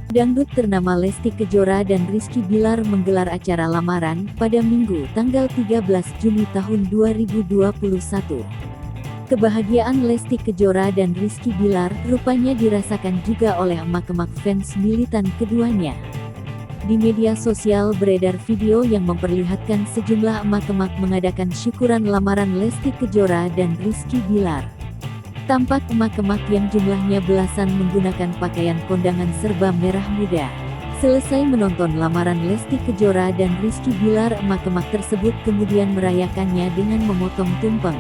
Dangdut ternama Lesti Kejora dan Rizky Bilar menggelar acara lamaran pada Minggu tanggal 13 Juni tahun 2021. Kebahagiaan Lesti Kejora dan Rizky Bilar rupanya dirasakan juga oleh emak-emak fans militan keduanya. Di media sosial beredar video yang memperlihatkan sejumlah emak-emak mengadakan syukuran lamaran Lesti Kejora dan Rizky Bilar. Tampak emak-emak yang jumlahnya belasan menggunakan pakaian kondangan serba merah muda. Selesai menonton lamaran Lesti Kejora dan Rizky Bilar, emak-emak tersebut kemudian merayakannya dengan memotong tumpeng.